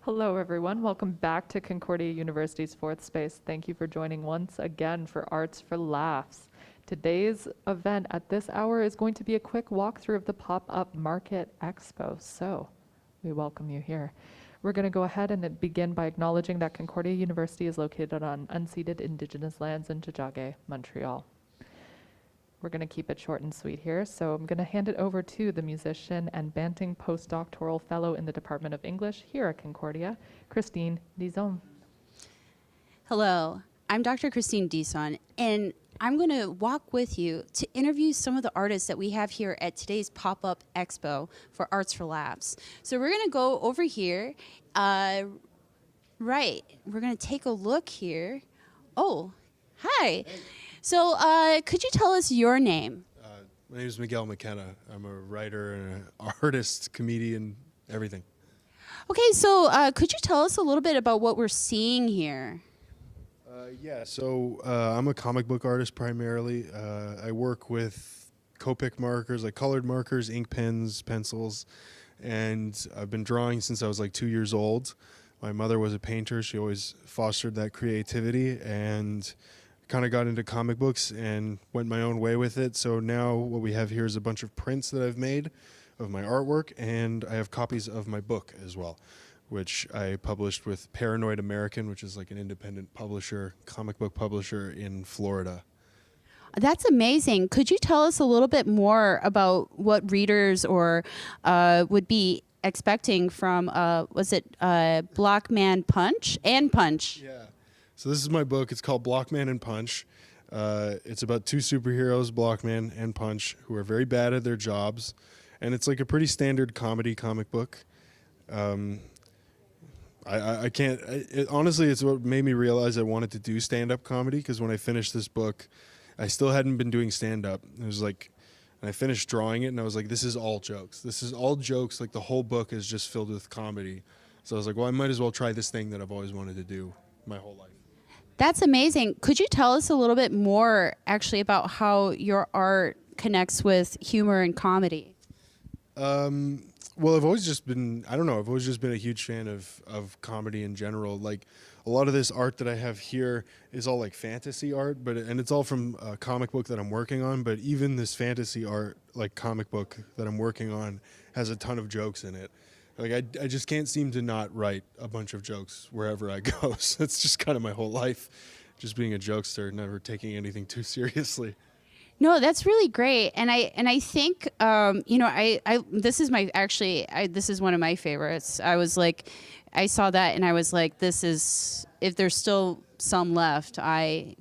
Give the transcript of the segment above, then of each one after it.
Hello, everyone. Welcome back to Concordia University's Fourth Space. Thank you for joining once again for Arts for Laughs. Today's event at this hour is going to be a quick walkthrough of the pop-up market expo. So we welcome you here. We're going to go ahead and begin by acknowledging that Concordia University is located on unceded Indigenous lands in Tiohtià:ke, Montreal. We're going to keep it short and sweet here, so I'm going to hand it over to the musician and Banting postdoctoral fellow in the Department of English here at Concordia, Christine Dizon. Hello, I'm Dr. Christine Dizon, and I'm going to walk with you to interview some of the artists that we have here at today's pop-up expo for Arts for Laughs. So we're going to go over here. We're going to take a look here. Oh, hi. So could you tell us your name? My name is Miguel McKenna. I'm a writer and an artist, comedian, everything. Okay, so could you tell us a little bit about what we're seeing here? So I'm a comic book artist primarily. I work with Copic markers, like colored markers, ink pens, pencils, and I've been drawing since I was like 2 years old. My mother was a painter. She always fostered that creativity, and kind of got into comic books and went my own way with it. So now what we have here is a bunch of prints that I've made of my artwork, and I have copies of my book as well, which I published with Paranoid American, which is like an independent publisher, comic book publisher in Florida. That's amazing. Could you tell us a little bit more about what readers or would be expecting from, Blockman Punch and Punch? Yeah. So this is my book. It's called Blockman and Punch. It's about two superheroes, Blockman and Punch, who are very bad at their jobs. And it's like a pretty standard comedy comic book. I can't... honestly, it's what made me realize I wanted to do stand-up comedy, because when I finished this book, I still hadn't been doing stand-up. It was like... And I finished drawing it, and I was like, this is all jokes. This is all jokes. Like, the whole book is just filled with comedy. So I was like, well, I might as well try this thing that I've always wanted to do my whole life. That's amazing. Could you tell us a little bit more actually about how your art connects with humor and comedy? Well, I've always just been, I've always just been a huge fan of comedy in general. Like, a lot of this art that I have here is all like fantasy art, and it's all from a comic book that I'm working on, but even this fantasy art, like comic book that I'm working on, has a ton of jokes in it. Like, I just can't seem to not write a bunch of jokes wherever I go. So it's just kind of my whole life, just being a jokester, never taking anything too seriously. No, that's really great, and I think this is one of my favorites. I saw that and I was like, this is, if there's still some left.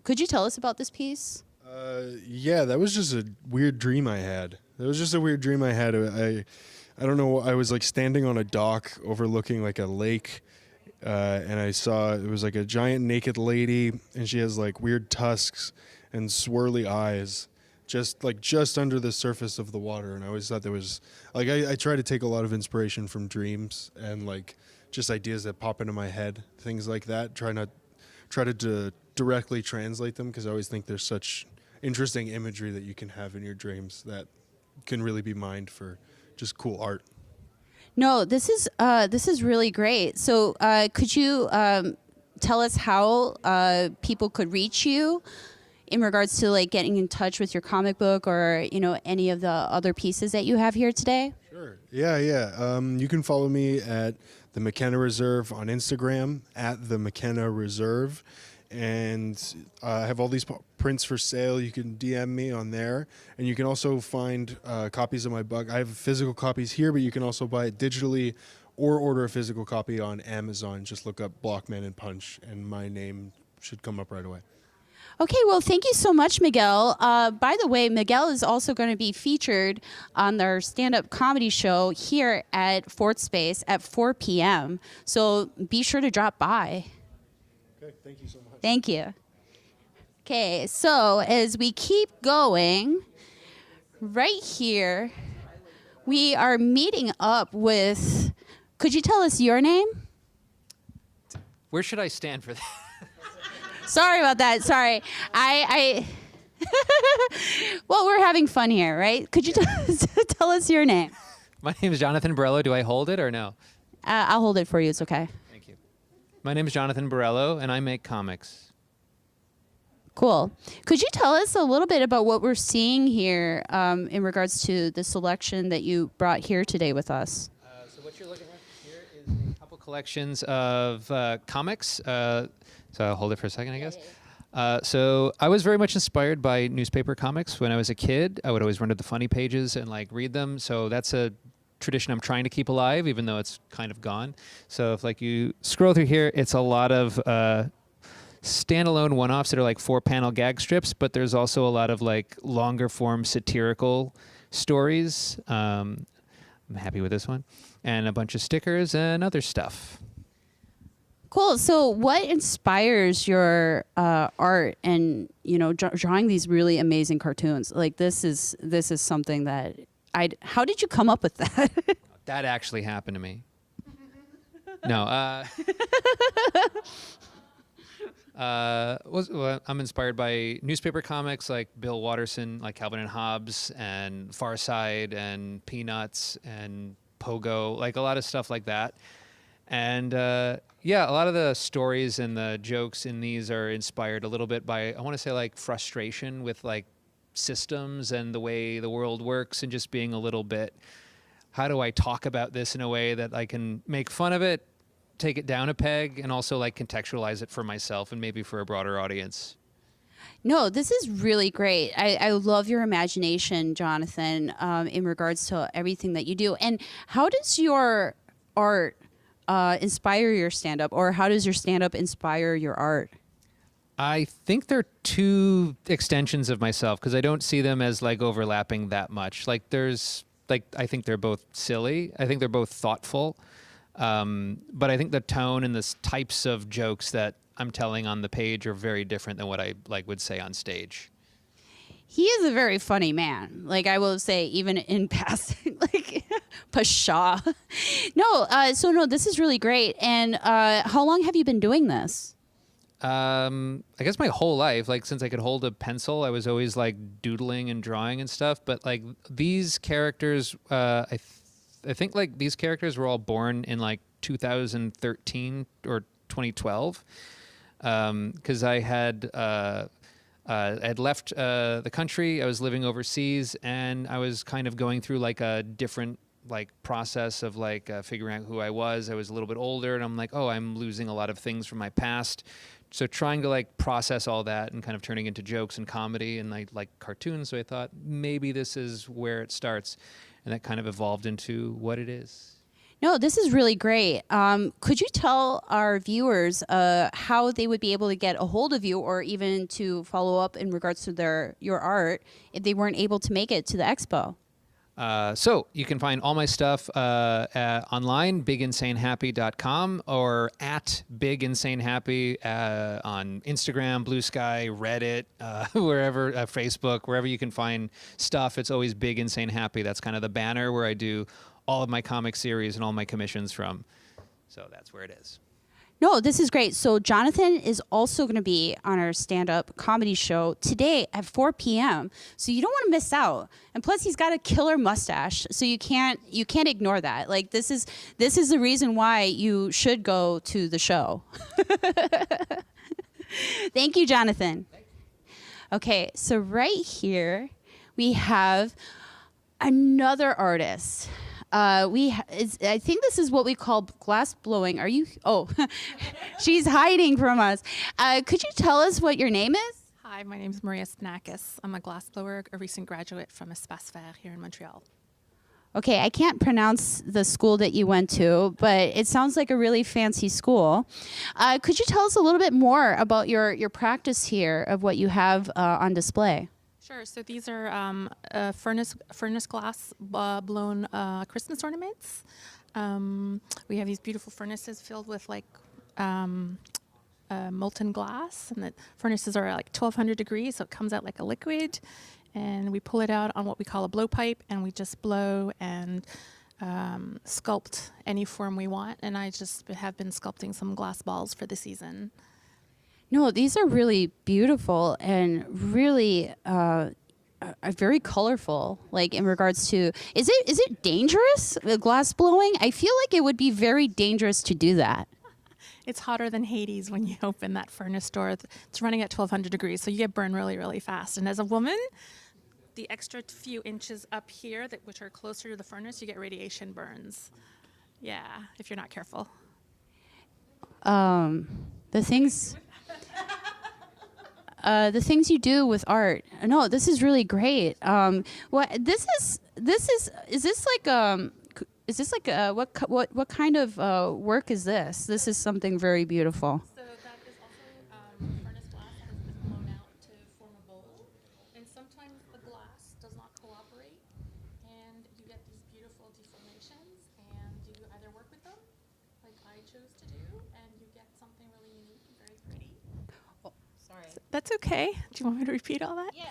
Could you tell us about this piece? Yeah, that was just a weird dream I had. I don't know, I was like standing on a dock overlooking like a lake, and I saw, it was like a giant naked lady, and she has like weird tusks and swirly eyes just under the surface of the water. And I always thought there was, like, I try to take a lot of inspiration from dreams and like just ideas that pop into my head, things like that. Try to directly translate them, because I always think there's such interesting imagery that you can have in your dreams that can really be mined for just cool art. No, this is really great. So could you tell us how people could reach you in regards to like getting in touch with your comic book, or any of the other pieces that you have here today? Sure. Yeah. You can follow me at the McKenna Reserve on Instagram, at the McKenna Reserve. And I have all these prints for sale. You can DM me on there, and you can also find copies of my book. I have physical copies here, but you can also buy it digitally or order a physical copy on Amazon. Just look up Blockman and Punch, and my name should come up right away. Okay, well, thank you so much, Miguel. By the way, Miguel is also going to be featured on their stand-up comedy show here at Fourth Space at 4 p.m. So be sure to drop by. Okay, thank you so much. Thank you. Okay, so as we keep going, right here, we are meeting up with, could you tell us your name? Where should I stand for that? Sorry about that, sorry. Well, we're having fun here, right? Could you tell us your name? My name is Jonathan Borello. Do I hold it or no? I'll hold it for you, it's okay. Thank My name is Jonathan Borello, and I make comics. Cool. Could you tell us a little bit about what we're seeing here in regards to the selection that you brought here today with us? So what you're looking at here is a couple collections of comics. So I'll hold it for a second, I guess. So I was very much inspired by newspaper comics when I was a kid. I would always run to the funny pages and like read them. So that's a tradition I'm trying to keep alive, even though it's kind of gone. So if like you scroll through here, it's a lot of standalone one-offs that are like 4-panel gag strips, but there's also a lot of like longer form satirical stories. I'm happy with this one, and a bunch of stickers and other stuff. Cool. So what inspires your art and, you know, drawing these really amazing cartoons? Like this is something that how did you come up with that? That actually happened to me. No. I'm inspired by newspaper comics like Bill Watterson, like Calvin and Hobbes, and Far Side, and Peanuts, and Pogo, like a lot of stuff like that. And yeah, a lot of the stories and the jokes in these are inspired a little bit by, I want to say, like frustration with like systems and the way the world works, and just being a little bit, how do I talk about this in a way that I can make fun of it, take it down a peg, and also like contextualize it for myself and maybe for a broader audience. No, this is really great. I love your imagination, Jonathan, in regards to everything that you do. And how does your art inspire your stand-up, or how does your stand-up inspire your art? I think they're two extensions of myself, because I don't see them as like overlapping that much. Like there's like, I think they're both silly. I think they're both thoughtful. But I think the tone and the types of jokes that I'm telling on the page are very different than what I like would say on stage. He is a very funny man. Like I will say, even in passing, like pshaw. No, this is really great. And how long have you been doing this? I guess my whole life, like since I could hold a pencil, I was always like doodling and drawing and stuff. But like these characters, I think like these characters were all born in like 2013 or 2012, because I had left the country. I was living overseas, and I was kind of going through like a different like process of like figuring out who I was. I was a little bit older, and I'm like, oh, I'm losing a lot of things from my past. So trying to like process all that and kind of turning into jokes and comedy, and I like cartoons. So I thought maybe this is where it starts. And that kind of evolved into what it is. No, this is really great. Could you tell our viewers how they would be able to get a hold of you, or even to follow up in regards to your art if they weren't able to make it to the expo? So you can find all my stuff online, biginsanehappy.com, or at biginsanehappy on Instagram, Blue Sky, Reddit, wherever, Facebook, wherever you can find stuff. It's always Big Insane Happy. That's kind of the banner where I do all of my comic series and all my commissions from. So that's where it is. No, this is great. So Jonathan is also going to be on our stand-up comedy show today at 4 p.m. So you don't want to miss out. And plus, he's got a killer mustache, so you can't ignore that. Like this is the reason why you should go to the show. Thank you, Jonathan. Okay, so right here we have another artist. I think this is what we call glass blowing. Are you? Oh, she's hiding from us. Could you tell us what your name is? Hi, my name is Maria Spinakis. I'm a glassblower, a recent graduate from Espace Vert here in Montreal. Okay, I can't pronounce the school that you went to, but it sounds like a really fancy school. Could you tell us a little bit more about your practice here of what you have on display? Sure. So these are furnace glass blown Christmas ornaments. We have these beautiful furnaces filled with like molten glass, and the furnaces are like 1200 degrees, so it comes out like a liquid. And we pull it out on what we call a blowpipe, and we just blow and sculpt any form we want. And I just have been sculpting some glass balls for the season. No, these are really beautiful and really very colorful. Like in regards to, is it dangerous, glass blowing? I feel like it would be very dangerous to do that. It's hotter than Hades when you open that furnace door. It's running at 1200 degrees, so you get burned really, really fast. And as a woman, the extra few inches up here, which are closer to the furnace, you get radiation burns. Yeah, if you're not careful. The things you do with art. No, this is really great. What what kind of work is this? This is something very beautiful. So that is also furnace glass that has been blown out to form a bowl. And sometimes the glass does not cooperate, and you get these beautiful deformations, and you either work with them, like I chose to do, and you get something really unique and very pretty. Oh, sorry. That's okay. Do you want me to repeat all that? Yeah,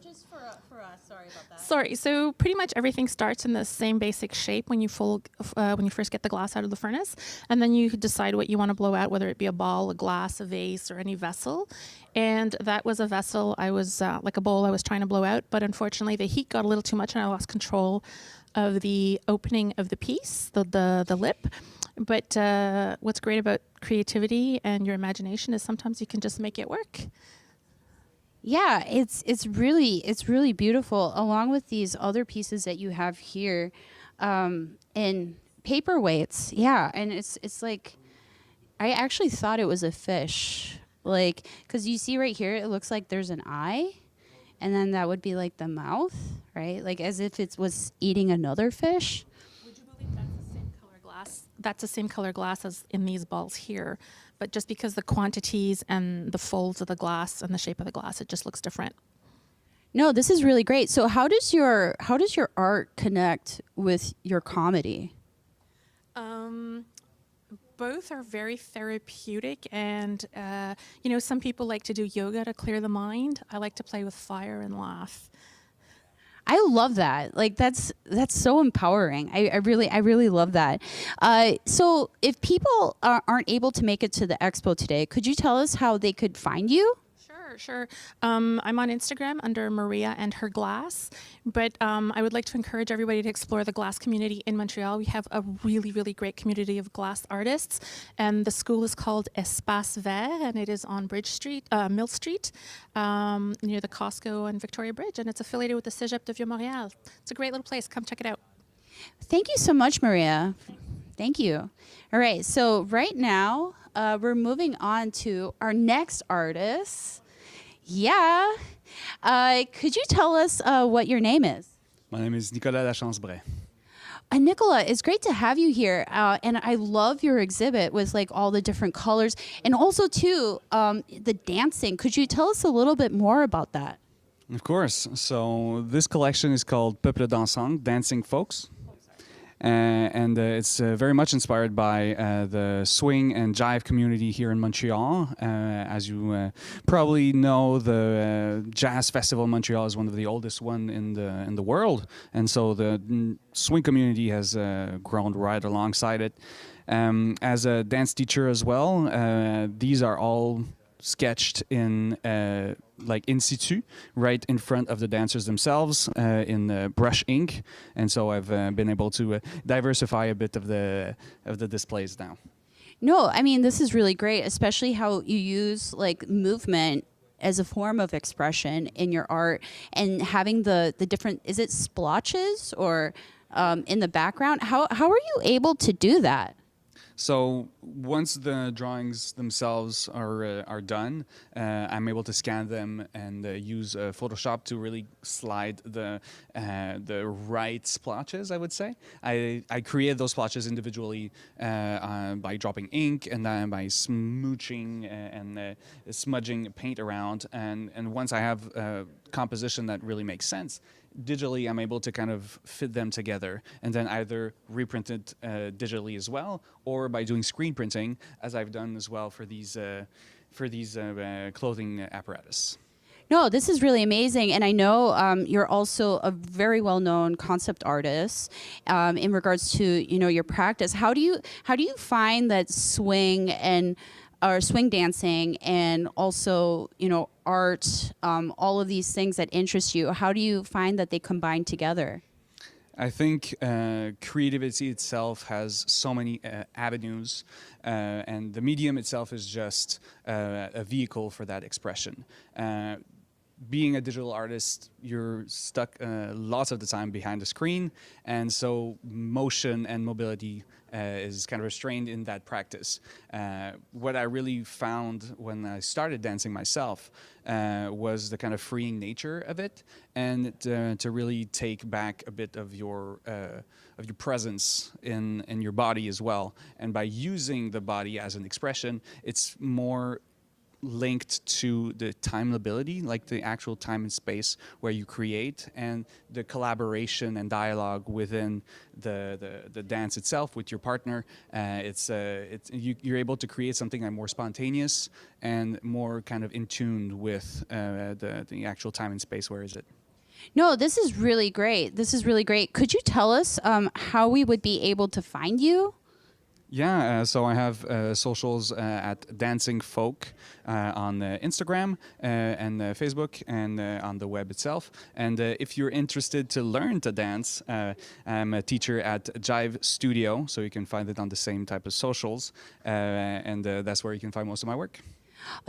just for us. Sorry about that. Sorry. So pretty much everything starts in the same basic shape when you first get the glass out of the furnace, and then you decide what you want to blow out, whether it be a ball, a glass, a vase, or any vessel. And that was a vessel I was like a bowl I was trying to blow out, but unfortunately the heat got a little too much, and I lost control of the opening of the piece, the lip. But what's great about creativity and your imagination is sometimes you can just make it work. Yeah, it's really beautiful, along with these other pieces that you have here, in paperweights. Yeah, and it's like, I actually thought it was a fish, like, because you see right here, it looks like there's an eye, and then that would be like the mouth, right? Like as if it was eating another fish. Would you believe that's the same color glass? That's the same color glass as in these balls here, but just because the quantities and the folds of the glass and the shape of the glass, it just looks different. No, this is really great. So how does your art connect with your comedy? Both are very therapeutic, and some people like to do yoga to clear the mind. I like to play with fire and laugh. I love that. Like that's so empowering. I really love that. So if people aren't able to make it to the expo today, could you tell us how they could find you? Sure. I'm on Instagram under Maria and Her Glass, but I would like to encourage everybody to explore the glass community in Montreal. We have a really, really great community of glass artists, and the school is called Espace Vert, and it is on Mill Street, near the Costco and Victoria Bridge, and it's affiliated with the Cégep de Vieux-Montréal. It's a great little place. Come check it out. Thank you so much, Maria. Thank you. All right, so right now we're moving on to our next artist. Yeah. Could you tell us what your name is? My name is Nicolas Lachance-Bray. Nicola, it's great to have you here. And I love your exhibit with like all the different colors. And also, too, the dancing. Could you tell us a little bit more about that? Of course. So this collection is called Peuple dansant, Dancing Folks. And it's very much inspired by the swing and jive community here in Montreal. As you probably know, the Jazz Festival in Montreal is one of the oldest one in the world, and so the swing community has grown right alongside it. As a dance teacher as well, these are all sketched in like in situ, right in front of the dancers themselves, in brush ink, and so I've been able to diversify a bit of the displays now. No, I mean, this is really great, especially how you use like movement as a form of expression in your art, and having the different, is it splotches or in the background? How are you able to do that? So once the drawings themselves are done, I'm able to scan them and use Photoshop to really slide the right splotches, I would say. I create those splotches individually by dropping ink and then by smooching and smudging paint around. And once I have a composition that really makes sense, digitally I'm able to kind of fit them together and then either reprint it digitally as well, or by doing screen printing, as I've done as well for these clothing apparatus. No, this is really amazing, and I know you're also a very well-known concept artist in regards to your practice. How do you find that swing dancing and also art, all of these things that interest you? How do you find that they combine together? I think creativity itself has so many avenues, and the medium itself is just a vehicle for that expression. Being a digital artist, you're stuck lots of the time behind the screen, and so motion and mobility is kind of restrained in that practice. What I really found when I started dancing myself was the kind of freeing nature of it, and to really take back a bit of your presence in your body as well. And by using the body as an expression, it's more linked to the timeability, like the actual time and space where you create, and the collaboration and dialogue within the dance itself with your partner. You're able to create something like more spontaneous and more kind of in tune with the actual time and space. Where is it? No, this is really great. This is really great. Could you tell us how we would be able to find you? Yeah, so I have socials at Dancing Folk on Instagram and Facebook and on the web itself. And if you're interested to learn to dance, I'm a teacher at Jive Studio, so you can find it on the same type of socials. And that's where you can find most of my work.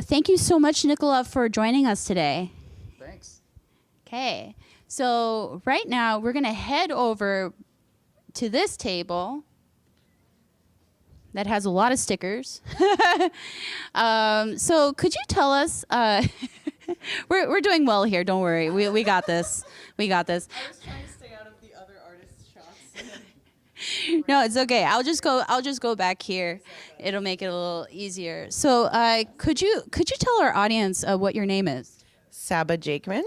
Thank you so much, Nicola, for joining us today. Thanks. Okay, so right now we're going to head over to this table that has a lot of stickers. So could you tell us, we're doing well here, don't worry, we got this, we got this. I was trying to stay out of the other artists' shots. No, it's okay, I'll just go back here, it'll make it a little easier. So could you tell our audience what your name is? Saba Jakeman.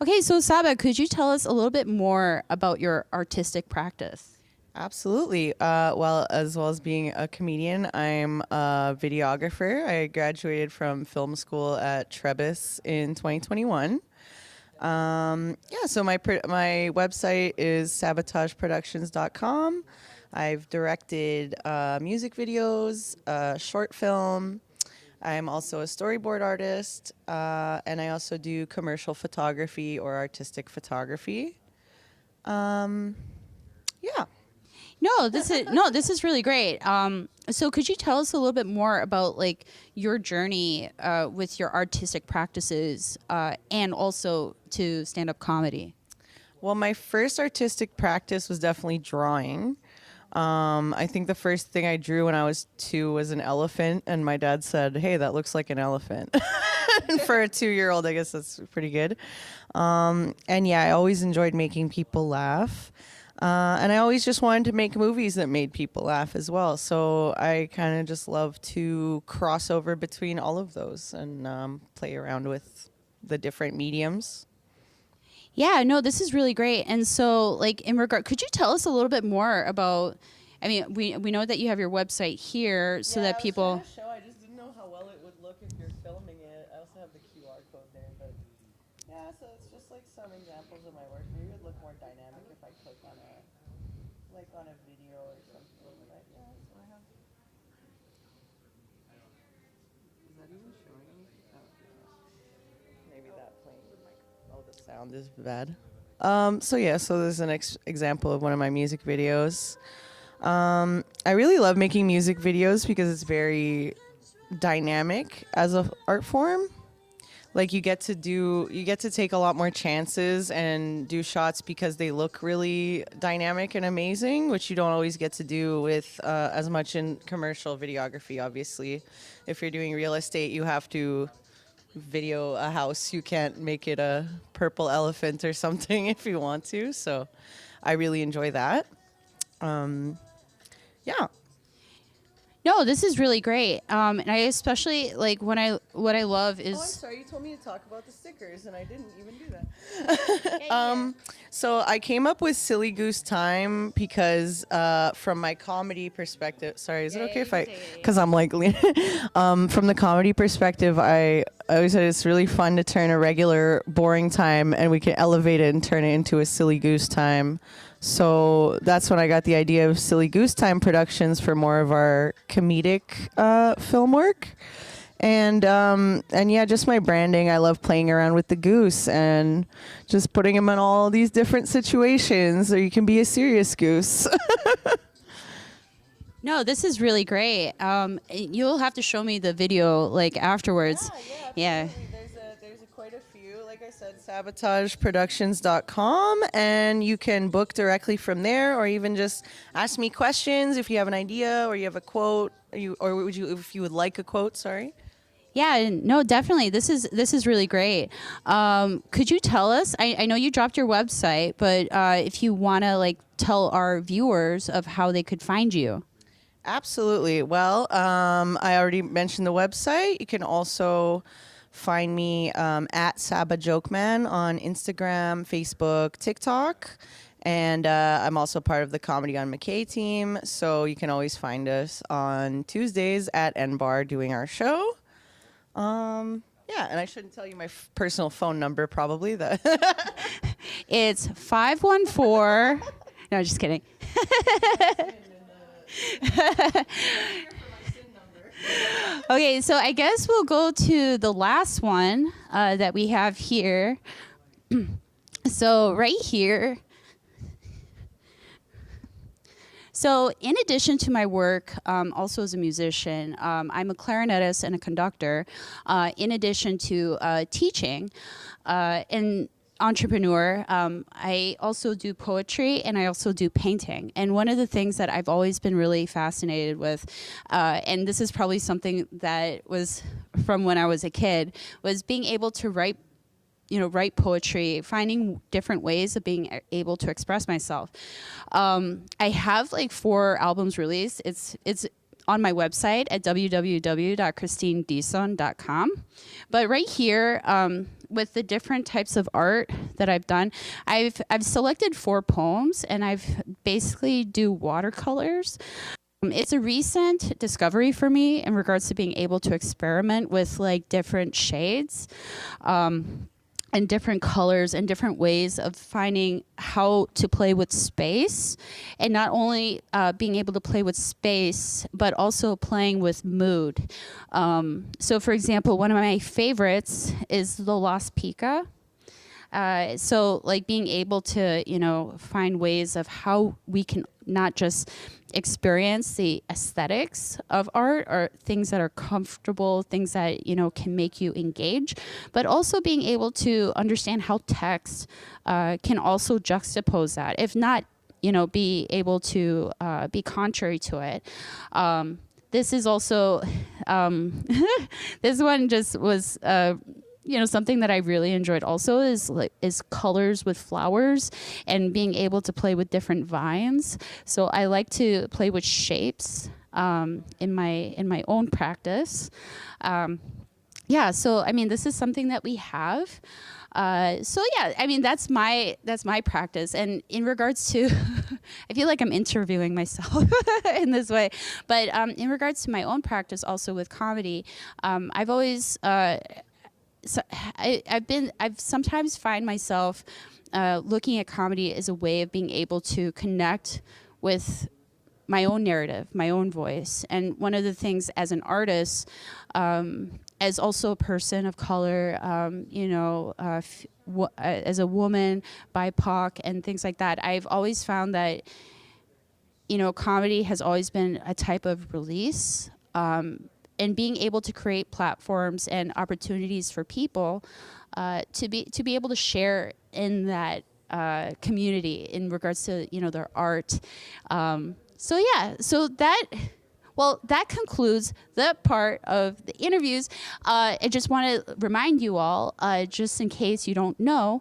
Okay, so Saba, could you tell us a little bit more about your artistic practice? Absolutely. Well as being a comedian, I'm a videographer. I graduated from film school at Trebas in 2021. So my website is sabotageproductions.com. I've directed music videos, short film. I'm also a storyboard artist, and I also do commercial photography or artistic photography. Yeah. No, this is really great. So could you tell us a little bit more about like your journey with your artistic practices and also to stand-up comedy? Well, my first artistic practice was definitely drawing. I think the first thing I drew when I was 2 was an elephant, and my dad said, "Hey, that looks like an elephant." And for a 2-year-old, I guess that's pretty good. And yeah, I always enjoyed making people laugh. And I always just wanted to make movies that made people laugh as well. So I kind of just love to cross over between all of those and play around with the different mediums. Yeah, no, this is really great. And so, like, could you tell us a little bit more about? I mean, we know that you have your website here, so that people. I just didn't know how well it would look if you're filming it. I also have the QR code there, but yeah, so it's just like some examples of my work. Maybe it would look more dynamic if I click on a video or something. But yeah, so I have. Is that even showing? Oh, maybe that playing. Oh, the sound is bad. So there's an example of one of my music videos. I really love making music videos because it's very dynamic as an art form. Like you get to take a lot more chances and do shots because they look really dynamic and amazing, which you don't always get to do with as much in commercial videography. Obviously, if you're doing real estate, you have to video a house. You can't make it a purple elephant or something if you want to. So I really enjoy that. Yeah. No, this is really great. And I especially like what I love is. Oh, I'm sorry. You told me to talk about the stickers, and I didn't even do that. So I came up with Silly Goose Time because from my comedy perspective. Sorry, is it okay if I? Because I'm like, from the comedy perspective, I always said it's really fun to turn a regular boring time, and we can elevate it and turn it into a Silly Goose Time. So that's when I got the idea of Silly Goose Time Productions for more of our comedic film work. And yeah, just my branding. I love playing around with the goose and just putting him in all these different situations, or you can be a serious goose. No, this is really great. You'll have to show me the video like afterwards. Yeah. There's quite a few. Like I said, sabotageproductions.com, and you can book directly from there, or even just ask me questions if you have an idea or you have a quote, if you would like a quote. Sorry. Yeah, no, definitely. This is really great. Could you tell us? I know you dropped your website, but if you want to like tell our viewers of how they could find you. Absolutely. Well, I already mentioned the website. You can also find me at Saba Jokeman on Instagram, Facebook, TikTok. And I'm also part of the Comedy on McKay team. So you can always find us on Tuesdays at N Bar doing our show. Yeah, and I shouldn't tell you my personal phone number, probably. It's 514. No, just kidding. Okay, so I guess we'll go to the last one that we have here. So right here. So in addition to my work, also as a musician, I'm a clarinetist and a conductor, in addition to teaching and entrepreneur. I also do poetry and I also do painting. And one of the things that I've always been really fascinated with, and this is probably something that was from when I was a kid, was being able to write poetry, finding different ways of being able to express myself. I have like 4 albums released. It's on my website at www.christinedison.com. But right here, with the different types of art that I've done, I've selected 4 poems, and I've basically do watercolors. It's a recent discovery for me in regards to being able to experiment with like different shades. And different colors and different ways of finding how to play with space, and not only being able to play with space, but also playing with mood. So for example, one of my favorites is the Lost Pica. So like being able to, find ways of how we can not just experience the aesthetics of art or things that are comfortable, things that, can make you engage, but also being able to understand how text can also juxtapose that, if not, be able to be contrary to it. This is also, this one just was, something that I really enjoyed also is colors with flowers and being able to play with different vines. So I like to play with shapes in my own practice. Yeah, so I mean, this is something that we have. So yeah, I mean, that's my practice. And in regards to, I feel like I'm interviewing myself in this way, but in regards to my own practice also with comedy, I've always, so I've sometimes find myself looking at comedy as a way of being able to connect with my own narrative, my own voice. And one of the things as an artist, as also a person of color, as a woman, BIPOC, and things like that, I've always found that, comedy has always been a type of release. And being able to create platforms and opportunities for people to be able to share in that community in regards to their art. So yeah, that concludes the part of the interviews. I just want to remind you all, just in case you don't know,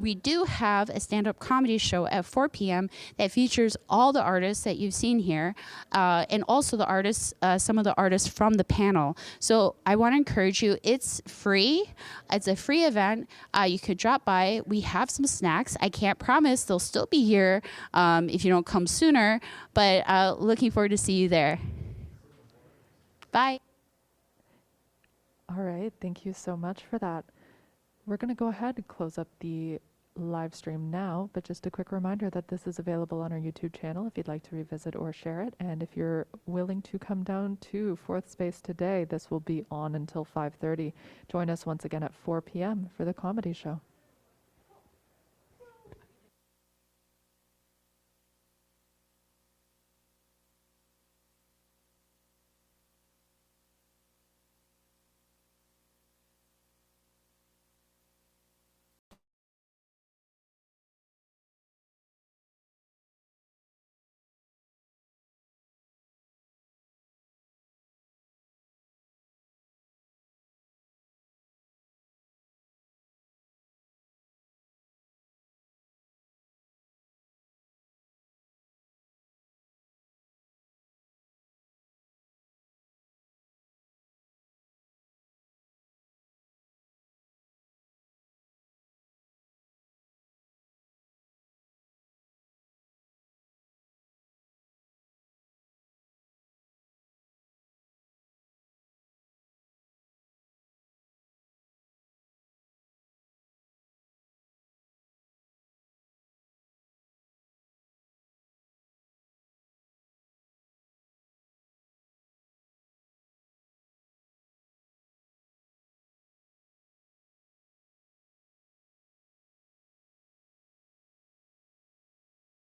we do have a stand-up comedy show at 4 p.m. that features all the artists that you've seen here, and also the artists, some of the artists from the panel. So I want to encourage you. It's free. It's a free event. You could drop by. We have some snacks. I can't promise they'll still be here if you don't come sooner, but looking forward to see you there. Bye. All right, thank you so much for that. We're going to go ahead and close up the live stream now, but just a quick reminder that this is available on our YouTube channel if you'd like to revisit or share it. And if you're willing to come down to Fourth Space today, this will be on until 5:30. Join us once again at 4 p.m. for the comedy show.